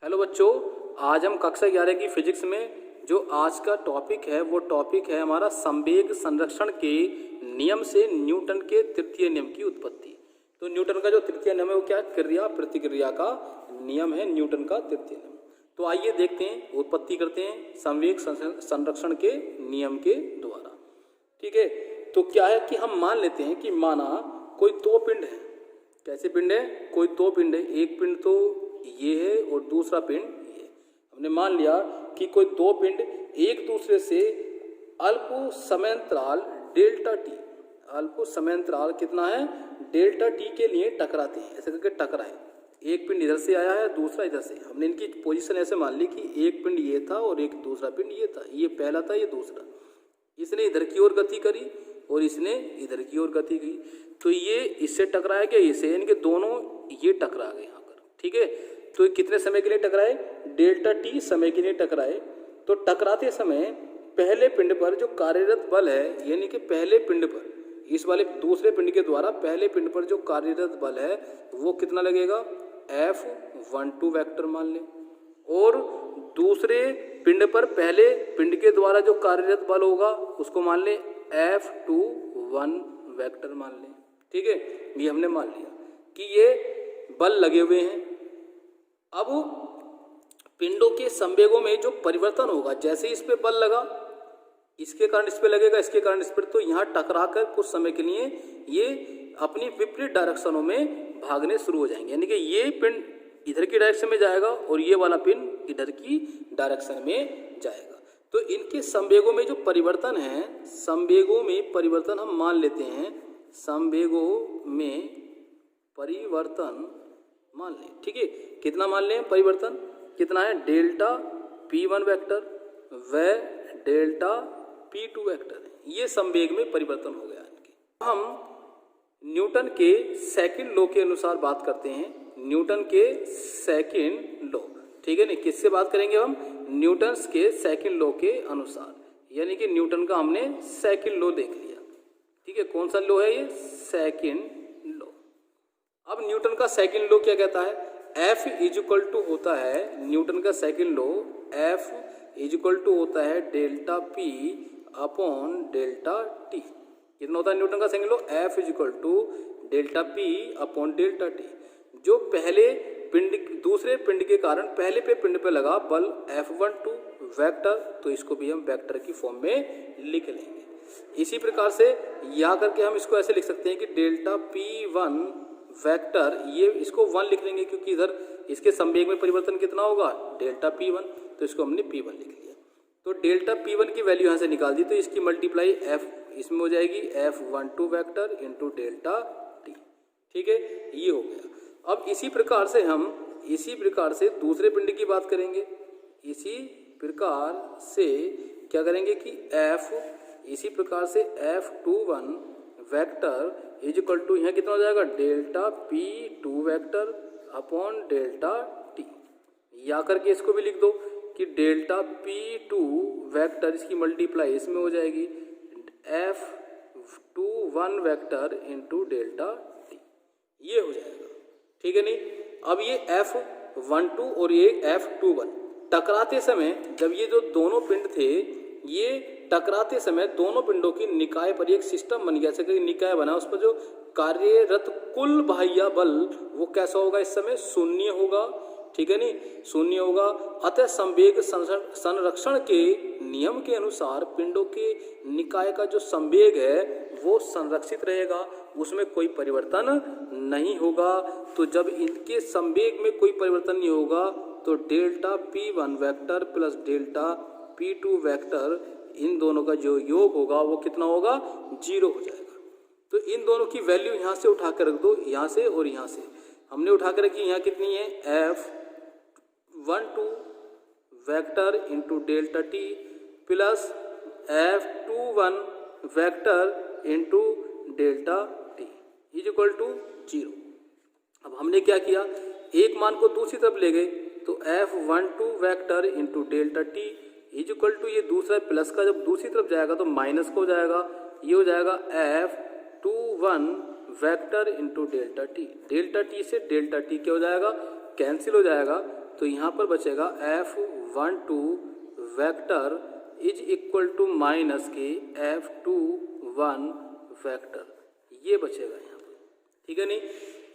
Hello बच्चों, आज हम कक्षा 11 की फिजिक्स में जो आज का टॉपिक है वो टॉपिक है हमारा संवेग संरक्षण के नियम से न्यूटन के तृतीय नियम की उत्पत्ति। तो न्यूटन का जो तृतीय नियम है वो क्या, क्रिया प्रतिक्रिया का नियम है, न्यूटन का तृतीय नियम। तो आइए देखते हैं, उत्पत्ति करते हैं संवेग संरक्षण के नियम के द्वारा। ठीक है, तो क्या है कि हम मान लेते हैं कि माना कोई दो पिंड है। कैसे पिंड है? कोई दो पिंड है, एक पिंड तो ये है और दूसरा पिंड ये। हमने मान लिया कि कोई दो पिंड एक दूसरे से अल्प समयांतराल डेल्टा टी, अल्प समयांतराल कितना है, डेल्टा टी के लिए टकराते हैं। ऐसे करके टकराए, एक पिंड इधर से आया है, दूसरा इधर से। हमने इनकी पोजीशन ऐसे मान ली कि एक पिंड ये था और एक दूसरा पिंड ये था, ये पहला था ये दूसरा। इसने इधर की ओर गति करी और इसने इधर की ओर गति की, तो ये इससे टकराया गया, इससे, यानी कि दोनों ये टकरा गए यहाँ पर। ठीक है, तो कितने समय के लिए टकराए? डेल्टा टी समय के लिए टकराए। तो टकराते समय पहले पिंड पर जो कार्यरत बल है, यानी कि पहले पिंड पर, इस वाले दूसरे पिंड के द्वारा पहले पिंड पर जो कार्यरत बल है वो कितना लगेगा? F12 वेक्टर मान लें। और दूसरे पिंड पर पहले पिंड के द्वारा जो कार्यरत बल होगा उसको मान लें F21 वेक्टर मान लें। ठीक है, ये हमने मान लिया कि ये बल लगे हुए हैं। अब पिंडों के संवेगों में जो परिवर्तन होगा, जैसे इस पे बल लगा, इसके कारण इस पे लगेगा, इसके कारण इस पर, तो यहाँ टकरा कर कुछ समय के लिए ये अपनी विपरीत डायरेक्शनों में भागने शुरू हो जाएंगे। यानी कि ये पिंड इधर की डायरेक्शन में जाएगा और ये वाला पिंड इधर की डायरेक्शन में जाएगा। तो इनके संवेगों में जो परिवर्तन है, संवेगों में परिवर्तन हम मान लेते हैं, संवेगों में परिवर्तन मान लें। ठीक है, कितना मान लें परिवर्तन? कितना है? डेल्टा P1 वेक्टर व डेल्टा P2 वेक्टर है। ये संवेग में परिवर्तन हो गया इनके। हम न्यूटन के सेकंड लॉ के अनुसार बात करते हैं, न्यूटन के सेकंड लॉ। ठीक है, नहीं, किससे बात करेंगे हम? न्यूटन के सेकंड लॉ के अनुसार, यानी कि न्यूटन का हमने सेकंड लॉ देख लिया। ठीक है, कौन सा लॉ है ये? Second law. अब न्यूटन का सेकंड लॉ क्या कहता है? F इजिकल टू होता है, न्यूटन का second law F is equal to होता है delta P upon delta T। कितना होता है न्यूटन का second law? F is equal to delta P upon delta T। जो पहले पिंड दूसरे पिंड के कारण पहले पे पिंड पे लगा बल F12 वेक्टर, तो इसको भी हम वेक्टर की फॉर्म में लिख लेंगे। इसी प्रकार से यहाँ करके हम इसको ऐसे लिख सकते हैं कि डेल्टा P1 वेक्टर, ये इसको 1 लिख लेंगे क्योंकि इधर इसके संवेग में परिवर्तन कितना होगा? डेल्टा P1, तो इसको हमने P1 लिख लिया। तो डेल्टा P1 की वैल्यू यहाँ से निकाल दी, तो इसकी मल्टीप्लाई F इसमें हो जाएगी F12 vector into delta T। ठीक है, ये हो गया। अब इसी प्रकार से दूसरे पिंड की बात करेंगे। इसी प्रकार से क्या करेंगे कि इसी प्रकार से F21 vector is equal to, यहाँ कितना हो जाएगा? Delta P2 vector upon delta T। या करके इसको भी लिख दो कि डेल्टा P2 वेक्टर, इसकी मल्टीप्लाई इसमें हो जाएगी F21 vector into delta T। ये हो जाएगा। ठीक है, नहीं, अब ये F12 और ये F21 टकराते समय, जब ये जो दोनों पिंड थे ये टकराते समय दोनों पिंडों की निकाय पर एक सिस्टम बन गया। जैसे निकाय बना, उस पर जो कार्यरत कुल बाह्य बल वो कैसा होगा? इस समय शून्य होगा। ठीक है, नहीं, शून्य होगा। अतः संवेग संरक्षण के नियम के अनुसार पिंडों के निकाय का जो संवेग है वो संरक्षित रहेगा, उसमें कोई परिवर्तन नहीं होगा। तो जब इनके संवेग में कोई परिवर्तन नहीं होगा तो delta P1 vector plus delta P2 vector, इन दोनों का जो योग होगा वो कितना होगा? 0 हो जाएगा। तो इन दोनों की वैल्यू यहाँ से उठा कर रख दो, यहाँ से और यहाँ से। हमने उठा कर रखी, यहाँ कितनी है? F12 vector into delta T plus F21 vector into delta T is equal to 0। अब हमने क्या किया? एक मान को दूसरी तरफ ले गए, तो F12 vector into delta T is equal to, ये दूसरा प्लस का जब दूसरी तरफ जाएगा तो माइनस को हो जाएगा, ये हो जाएगा F21 vector into delta T। Delta T से डेल्टा T क्या हो जाएगा? कैंसिल हो जाएगा। तो यहाँ पर बचेगा F12 vector is equal to minus के F21 वेक्टर, ये बचेगा यहाँ पर, ठीक है नहीं।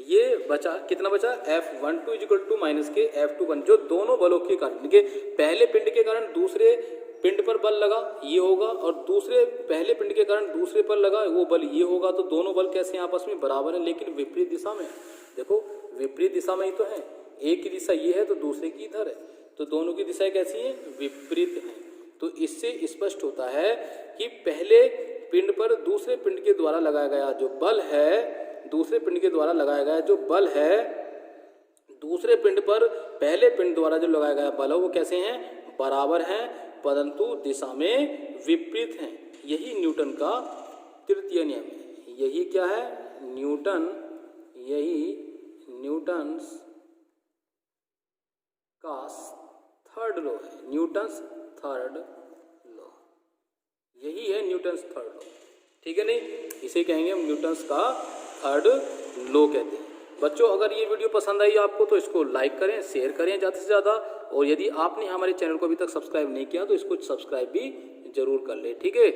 ये बचा, कितना बचा, F12 is equal to minus के F21, जो दोनों बलों के कारण, देखिए पहले पिंड के कारण दूसरे पिंड पर बल लगा ये होगा, और दूसरे पहले पिंड के कारण दूसरे पर लगा वो बल ये होगा, तो दोनों बल कैसे हैं आपस में, बराबर है, लेकिन विपरीत दिशा में। देखो विपरीत दिशा में ही तो है, एक की दिशा ये है तो दूसरे की इधर है, तो दोनों की दिशाएं कैसी हैं, विपरीत हैं। तो इससे स्पष्ट होता है कि पहले पिंड पर दूसरे पिंड के द्वारा लगाया गया जो बल है, दूसरे पिंड के द्वारा लगाया गया जो बल है, दूसरे पिंड पर पहले पिंड द्वारा जो लगाया गया बल है वो कैसे हैं, बराबर हैं, परंतु दिशा में विपरीत हैं। यही न्यूटन का तृतीय नियम है। यही क्या है, न्यूटन्स का थर्ड लॉ है, न्यूटन्स थर्ड लॉ, यही है न्यूटन्स थर्ड लॉ, ठीक है नहीं, इसे कहेंगे हम न्यूटन्स का थर्ड लॉ कहते हैं। बच्चों अगर ये वीडियो पसंद आई आपको तो इसको लाइक करें, शेयर करें ज़्यादा से ज़्यादा, और यदि आपने हमारे चैनल को अभी तक सब्सक्राइब नहीं किया तो इसको सब्सक्राइब भी जरूर कर ले, ठीक है।